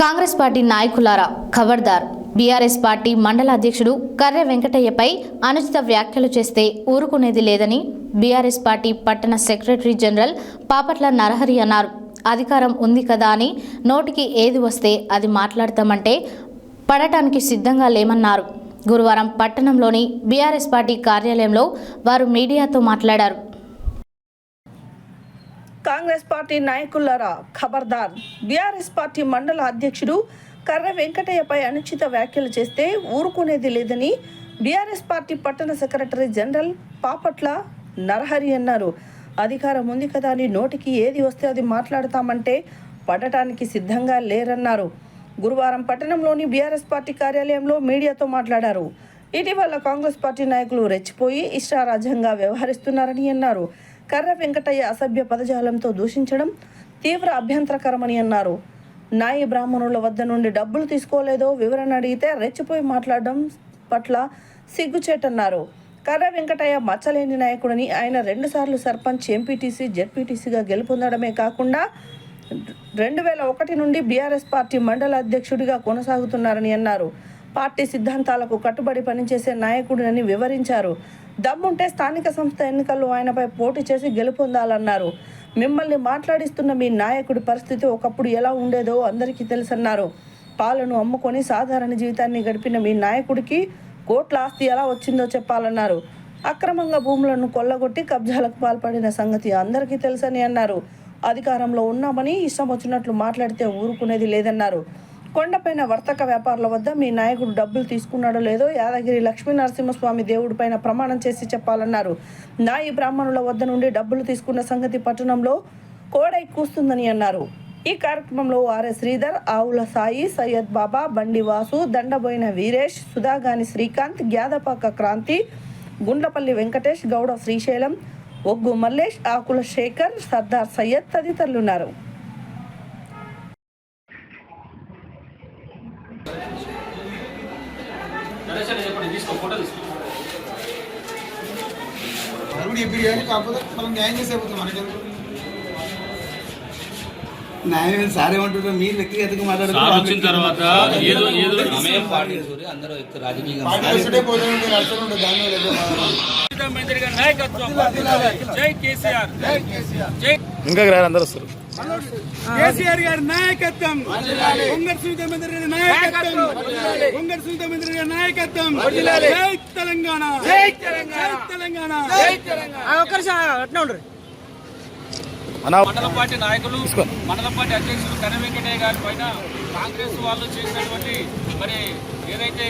Congress party నాయకులారా ఖబర్దార్. BRS party మండల అధ్యక్షుడు కర్రె వెంకటయ్యపై అనుచిత వ్యాఖ్యలు చేస్తే ఊరుకునేది లేదని బీఆర్ఎస్ పార్టీ పట్టణ సెక్రటరీ జనరల్ పాపట్ల నరహరి అన్నారు. అధికారం ఉంది కదా అని నోటికి ఏది వస్తే అది మాట్లాడతామంటే పడటానికి సిద్ధంగా లేమన్నారు. గురువారం పట్టణంలోని బీఆర్ఎస్ పార్టీ కార్యాలయంలో వారు మీడియాతో మాట్లాడారు. కాంగ్రెస్ పార్టీ నాయకులారా ఖబర్దార్. బీఆర్ఎస్ పార్టీ మండల అధ్యక్షుడు కర్రె వెంకటయ్యపై అనుచిత వ్యాఖ్యలు చేస్తే ఊరుకునేది లేదని బీఆర్ఎస్ పార్టీ పట్టణ సెక్రటరీ జనరల్ పాపట్ల నరహరి అన్నారు. అధికారం ఉంది కదా అని నోటికి ఏది వస్తే అది మాట్లాడతామంటే పడటానికి సిద్ధంగా లేరన్నారు. గురువారం పట్టణంలోని బీఆర్ఎస్ పార్టీ కార్యాలయంలో మీడియాతో మాట్లాడారు. ఇటీవల కాంగ్రెస్ పార్టీ నాయకులు రెచ్చిపోయి ఇష్టారాజ్యంగా వ్యవహరిస్తున్నారని అన్నారు. కర్రె వెంకటయ్య అసభ్య పదజాలంతో దూషించడం తీవ్ర అభ్యంతరకరమని అన్నారు. నాయి బ్రాహ్మణుల వద్ద నుండి డబ్బులు తీసుకోలేదో వివరణ అడిగితే రెచ్చిపోయి మాట్లాడడం పట్ల సిగ్గుచేటన్నారు. కర్రె వెంకటయ్య మచ్చలేని నాయకుడని, ఆయన 2 సార్లు సర్పంచ్, ఎంపీటీసీ, జెడ్పీటీసీగా గెలుపొందడమే కాకుండా 2001 నుండి బీఆర్ఎస్ పార్టీ మండల అధ్యక్షుడిగా కొనసాగుతున్నారని అన్నారు. పార్టీ సిద్ధాంతాలకు కట్టుబడి పనిచేసే నాయకుడిని వివరించారు. దమ్ముంటే స్థానిక సంస్థ ఎన్నికల్లో ఆయనపై పోటీ చేసి గెలుపొందాలన్నారు. మిమ్మల్ని మాట్లాడిస్తున్న మీ నాయకుడి పరిస్థితి ఒకప్పుడు ఎలా ఉండేదో అందరికీ తెలుసన్నారు. పాలను అమ్ముకొని సాధారణ జీవితాన్ని గడిపిన మీ నాయకుడికి కోట్ల ఆస్తి ఎలా వచ్చిందో చెప్పాలన్నారు. అక్రమంగా భూములను కొల్లగొట్టి కబ్జాలకు పాల్పడిన సంగతి అందరికీ తెలుసని అన్నారు. అధికారంలో ఉన్నామని ఇష్టం వచ్చినట్లు మాట్లాడితే ఊరుకునేది లేదన్నారు. కొండపైన వర్తక వ్యాపారుల వద్ద మీ నాయకుడు డబ్బులు తీసుకున్నాడో లేదో యాదగిరి లక్ష్మీ నరసింహస్వామి దేవుడి పైన ప్రమాణం చేసి చెప్పాలన్నారు. నాయి బ్రాహ్మణుల వద్ద నుండి డబ్బులు తీసుకున్న సంగతి పట్టణంలో కోడై కూస్తుందని అన్నారు. ఈ కార్యక్రమంలో ఆర్ఎస్ శ్రీధర్, ఆవుల సాయి, సయ్యద్ బాబా, బండి వాసు, దండబోయిన వీరేష్, సుధాగాని శ్రీకాంత్, గ్యాదపాక క్రాంతి, గుండ్లపల్లి వెంకటేష్, గౌడ శ్రీశైలం, ఒగ్గు మల్లేష్, ఆకుల శేఖర్, సర్దార్ సయ్యద్ తదితరులున్నారు. న్యాయం సార్ ఏమంటారు, మీరు వ్యక్తిగతంగా మాట్లాడుతున్న తర్వాత ఇంకా అందరూ వస్తారు. కేసీఆర్ గారి నాయకత్వం, కొంగర్ సునీత మంత్రి గారి నాయకత్వం, కొంగర్ సునీత మంత్రి గారి నాయకత్వం. జై తెలంగాణ, జై తెలంగాణ. మండల పార్టీ నాయకులు, మండల పార్టీ అధ్యక్షులు కర్రె వెంకటయ్య గారి పైన కాంగ్రెస్ వాళ్ళు చేసినటువంటి మరి ఏదైతే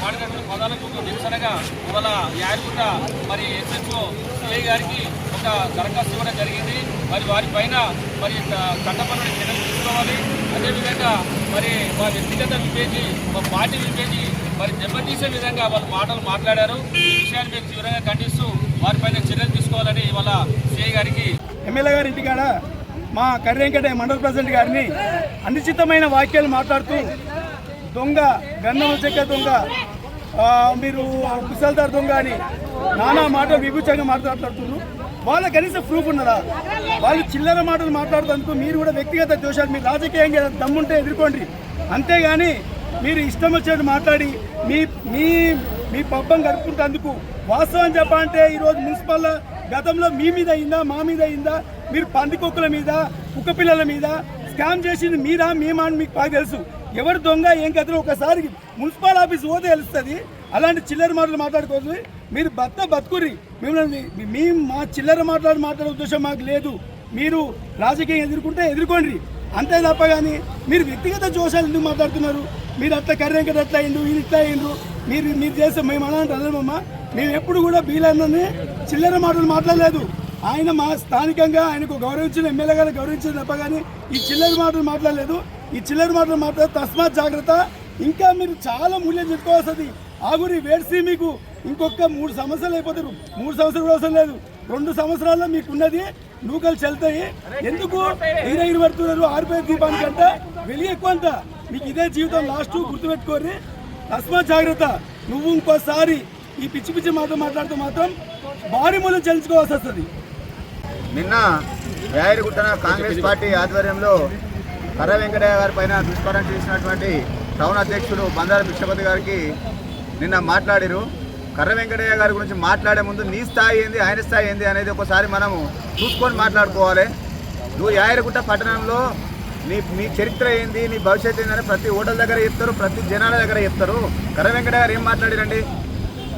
మాట్లాడినటువంటి పదాలకు నిరసనగా ఇవాళ యాదగిరిగుట్ట మరి ఎస్హెచ్ఓ సిఐ గారికి ఒక దరఖాస్తు ఇవ్వడం జరిగింది. మరి వారి పైన మరి చట్టపరమైన చర్యలు తీసుకోవాలి. అదేవిధంగా మరి మా వ్యక్తిగత విభేది, మా పార్టీ విభేది మరి దెబ్బతీసే విధంగా వాళ్ళు మాటలు మాట్లాడారు. ఈ విషయాన్ని మేము తీవ్రంగా ఖండిస్తూ వారిపైన చర్యలు తీసుకోవాలని ఇవాళ సిఐ గారికి ఎమ్మెల్యే గారి ఇంటికాడ మా కర్రె వెంకటయ్య మండల ప్రెసిడెంట్ గారిని అనుచితమైన వాక్యాలు మాట్లాడుతూ దొంగ, గన్నమ చెక్క దొంగ, మీరు కుశల్దార్ దొంగ అని నానా మాటలు విభూచంగా మాట్లాడుతున్నారు. వాళ్ళ కనీసం ప్రూఫ్ ఉన్నదా? వాళ్ళు చిల్లర మాటలు మాట్లాడుతందుకు మీరు కూడా వ్యక్తిగత దోషాలు, మీరు రాజకీయంగా దమ్ముంటే ఎదుర్కోండి. అంతేగాని మీరు ఇష్టం వచ్చినట్టు మాట్లాడి మీ మీ మీ పబ్బం గడుపుకుంటేందుకు వాస్తవం చెప్పాలంటే ఈరోజు మున్సిపల్ గతంలో మీ మీద అయిందా, మా మీద అయిందా? మీరు పందికొక్కుల మీద, కుక్క పిల్లల మీద స్కామ్ చేసింది మీరా, మేమా అని మీకు బాగా తెలుసు. ఎవరు దొంగ ఏం కథలో ఒకసారి మున్సిపల్ ఆఫీస్ పోతే తెలుస్తుంది. అలాంటి చిల్లర మాటలు మాట్లాడుకోవచ్చు. మీరు బతుకుర్రి. మిమ్మల్ని మా చిల్లర మాట్లాడే ఉద్దేశం మాకు లేదు. మీరు రాజకీయం ఎదుర్కోండి అంతే తప్ప కానీ మీరు వ్యక్తిగత దోషాలు ఎందుకు మాట్లాడుతున్నారు? మీరు అట్లా కర్రె వెంకట అట్లా అయిండు, వీళ్ళు ఇట్లా అయిండ్రు, మీరు చేస్తే మేము అలాంటి అనమమ్మా. మేము ఎప్పుడు కూడా బీలన్నని చిల్లర మాటలు మాట్లాడలేదు. ఆయన మా స్థానికంగా ఆయనకు గౌరవించిన ఎమ్మెల్యే గారు గౌరవించిన తప్ప కానీ ఈ చిల్లర మాటలు మాట్లాడలేదు. ఈ చిల్లర మాటలు మాట్లాడే తస్మాత్ జాగ్రత్త. ఇంకా మీరు చాలా మూల్యం చెప్పుకోవాల్సింది. ఆగురి వేడ్సి మీకు ఇంకొక 3 సంవత్సరాలు అయిపోతారు. 3 సంవత్సరాలు అవసరం లేదు, 2 సంవత్సరాల్లో మీకున్నది నూకలు చెల్తాయి. ఎందుకు హీరోయిన్ పడుతున్నారు? ఆరిపోయే దీపానికంటే వెలి ఎక్కువ అంట. మీకు ఇదే జీవితం లాస్ట్, గుర్తుపెట్టుకోరి. తస్మాత్ జాగ్రత్త. నువ్వు ఇంకోసారి ఈ పిచ్చి పిచ్చి మాట్లాడుతూ మాత్రం భారీ మూల్యం చెల్లించుకోవాల్సి వస్తుంది. నిన్న యాదగిరిగుట్టన కాంగ్రెస్ పార్టీ ఆధ్వర్యంలో కర్ర వెంకటయ్య గారి పైన దుష్ప్రచారం చేసినటువంటి టౌన్ అధ్యక్షుడు బండారు భిక్షపతి గారికి నిన్న మాట్లాడారు. కర్ర వెంకటయ్య గారి గురించి మాట్లాడే ముందు నీ స్థాయి ఏంది, ఆయన స్థాయి ఏంది అనేది ఒకసారి మనము చూసుకొని మాట్లాడుకోవాలి. నువ్వు యాయరగుట్ట పట్టణంలో నీ చరిత్ర ఏంది, నీ భవిష్యత్తు ఏందని ప్రతి ఓటర్ల దగ్గర చెప్తారు, ప్రతి జనాల దగ్గర చెప్తారు. కర్ర వెంకటయ్య గారు ఏం మాట్లాడారండి?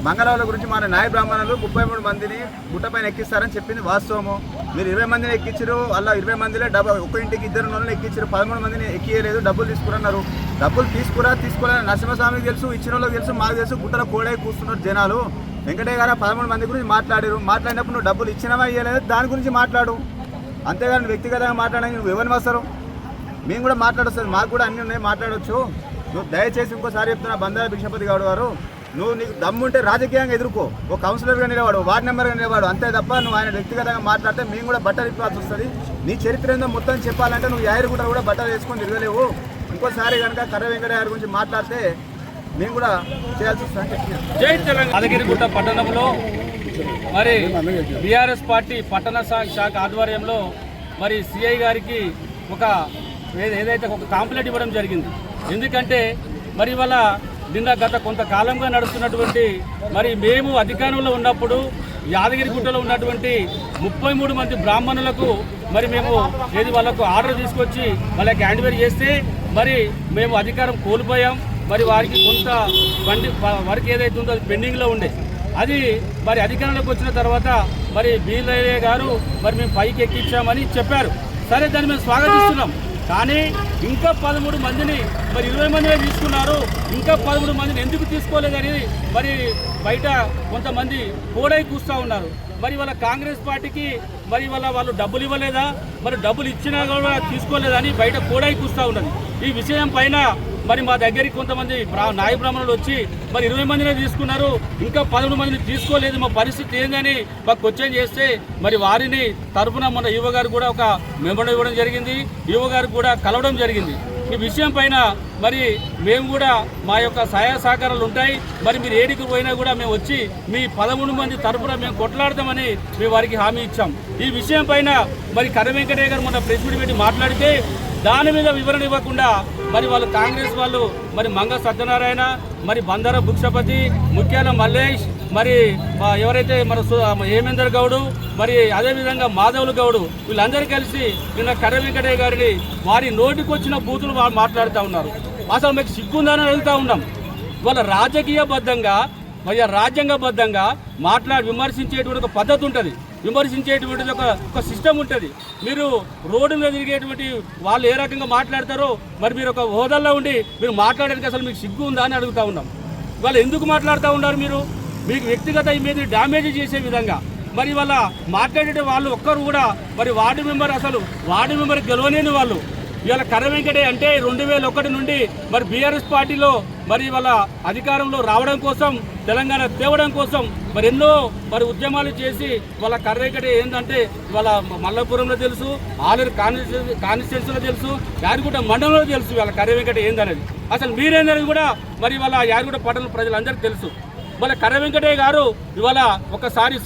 మంగళవాళ్ళ గురించి మన నాయ బ్రాహ్మణులు 33 మందిని గుట్టపైన ఎక్కిస్తారని చెప్పింది వాస్తవము. మీరు 20 మందిని ఎక్కించారు, అలా 20 మందిలో ఒక ఇంటికి 2 నెలలు ఎక్కించారు, 13 మందిని ఎక్కియలేదు, డబ్బులు తీసుకురన్నారు. డబ్బులు తీసుకోవాలని నరసింహస్వామికి తెలుసు, ఇచ్చిన వాళ్ళకి తెలుసు, మాకు తెలుసు. గుట్టలో కోడే కూస్తున్నారు జనాలు. వెంకటయ్య గారు 13 మంది గురించి మాట్లాడారు. మాట్లాడినప్పుడు నువ్వు డబ్బులు ఇచ్చినవా ఇవ్వలేదు దాని గురించి మాట్లాడు, అంతేగాని వ్యక్తిగతంగా మాట్లాడడానికి నువ్వు ఎవరిని వస్తారు? మేము కూడా మాట్లాడొస్తుంది, మాకు కూడా అన్నీ ఉన్నాయి, మాట్లాడవచ్చు. నువ్వు దయచేసి ఇంకోసారి చెప్తున్నా బండారు భిక్షపతి గౌడ్ గారు, నువ్వు నీకు దమ్ముంటే రాజకీయంగా ఎదుర్కో, ఒక కౌన్సిలర్గా నిలవాడు, వార్డు మెంబర్గా నిలవాడు, అంతే తప్ప నువ్వు ఆయన వ్యక్తిగతంగా మాట్లాడితే మేము కూడా బట్టలు ఇప్పాల్సి వస్తుంది. నీ చరిత్ర ఏందో మొత్తం చెప్పాలంటే నువ్వు యాయరుగుట్ట కూడా బట్టలు వేసుకొని తిరగలేవు. ఇంకోసారి కనుక కర్ర వెంకటయ్య గారి గురించి మాట్లాడితే మేము కూడా చేయాల్సి వస్తుందని చెప్పి యాదగిరిగుట్ట పట్టణంలో మరి బీఆర్ఎస్ పార్టీ పట్టణ శాఖ ఆధ్వర్యంలో మరి సిఐ గారికి ఏదైతే ఒక కాంప్లైంట్ ఇవ్వడం జరిగింది. ఎందుకంటే మరి ఇవాళ నిన్న గత కొంతకాలంగా నడుస్తున్నటువంటి మరి మేము అధికారంలో ఉన్నప్పుడు యాదగిరిగుట్టలో ఉన్నటువంటి 33 మంది బ్రాహ్మణులకు మరి మేము వాళ్ళకు ఆర్డర్ తీసుకొచ్చి వాళ్ళకి హ్యాండ్ ఓవర్ చేస్తే మరి మేము అధికారం కోల్పోయాం. మరి వారికి కొంత వర్క్ ఏదైతే ఉందో అది పెండింగ్లో ఉండే, అది మరి అధికారంలోకి వచ్చిన తర్వాత మరి బీలయ్య గారు మరి మేము పైకి ఎక్కించామని చెప్పారు. సరే, దాన్ని మేము స్వాగతిస్తున్నాం. కానీ ఇంకా 13 మందిని మరి 20 మందినే తీసుకున్నారు, ఇంకా 13 మందిని ఎందుకు తీసుకోలేదని మరి బయట కొంతమంది కోడై కూస్తూ ఉన్నారు. మరి వాళ్ళ కాంగ్రెస్ పార్టీకి మరి వాళ్ళు డబ్బులు ఇవ్వలేదా, మరి డబ్బులు ఇచ్చినా కూడా తీసుకోలేదని బయట కోడై కూస్తూ ఉన్నది. ఈ విషయం పైన మరి మా దగ్గరికి కొంతమంది నాయ బ్రాహ్మణులు వచ్చి మరి 20 మందినే తీసుకున్నారు, ఇంకా 13 మందిని తీసుకోలేదు, మా పరిస్థితి ఏందని మాకు క్వశ్చన్ చేస్తే మరి వారిని తరఫున మన యువ గారు కూడా ఒక మెమోరం ఇవ్వడం జరిగింది, యువ గారు కూడా కలవడం జరిగింది. ఈ విషయం పైన మరి మేము కూడా మా యొక్క సహాయ సహకారాలు ఉంటాయి. మరి మీరు ఏడికి పోయినా కూడా మేము వచ్చి మీ 13 మంది తరఫున మేము కొట్లాడతామని మేము వారికి హామీ ఇచ్చాం. ఈ విషయం పైన మరి కర్ర వెంకటయ్య గారు మొన్న ప్రెస్ మీట్ పెట్టి మాట్లాడితే దాని మీద వివరణ ఇవ్వకుండా మరి వాళ్ళు కాంగ్రెస్ వాళ్ళు మరి మంగ సత్యనారాయణ, మరి బండారు భిక్షపతి, ముఖ్యాల మల్లేష్, మరి ఎవరైతే మన హేమేందర్ గౌడు, మరి అదేవిధంగా మాధవులు గౌడు, వీళ్ళందరూ కలిసి నిన్న కర్ర వెంకటయ్య గారిని వారి నోటికి వచ్చిన బూతులు మాట్లాడుతూ ఉన్నారు. అసలు మీకు సిగ్గుందని అడుగుతూ ఉన్నాం. వాళ్ళ రాజకీయబద్ధంగా మరి రాజ్యాంగబద్ధంగా విమర్శించేటువంటి ఒక పద్ధతి ఉంటుంది, విమర్శించేటువంటిది ఒక సిస్టమ్ ఉంటుంది. మీరు రోడ్డు మీద తిరిగేటువంటి వాళ్ళు ఏ రకంగా మాట్లాడతారో మరి మీరు ఒక హోదాల్లో ఉండి మీరు మాట్లాడడానికి అసలు మీకు సిగ్గు ఉందా అని అడుగుతూ ఉన్నాం. వాళ్ళు ఎందుకు మాట్లాడుతూ ఉన్నారు? మీరు మీకు వ్యక్తిగత ఇమేజ్ డ్యామేజ్ చేసే విధంగా మరి వాళ్ళ మాట్లాడే వాళ్ళు ఒక్కరు కూడా మరి వార్డు మెంబర్ గెలవలేని వాళ్ళు. ఇవాళ కర్ర వెంకటయ్య అంటే 2001 నుండి మరి బీఆర్ఎస్ పార్టీలో మరి వాళ్ళ అధికారంలో రావడం కోసం, తెలంగాణ తేవడం కోసం మరి ఎన్నో మరి ఉద్యమాలు చేసి వాళ్ళ కర్ర వెంకటయ్య ఏంటంటే వాళ్ళ మల్లపురంలో తెలుసు, ఆలూరు కాన్స్టిట్యున్సీలో తెలుసు, యాదగిరిగుట్ట మండలంలో తెలుసు వాళ్ళ కర్ర వెంకటయ్య ఏందనేది. అసలు మీరేందనేది కూడా మరి వాళ్ళ యాదగిరిగుట్ట పట్టణ ప్రజలందరికీ తెలుసు. వాళ్ళ కర్ర వెంకటయ్య గారు ఇవాళ ఒకసారి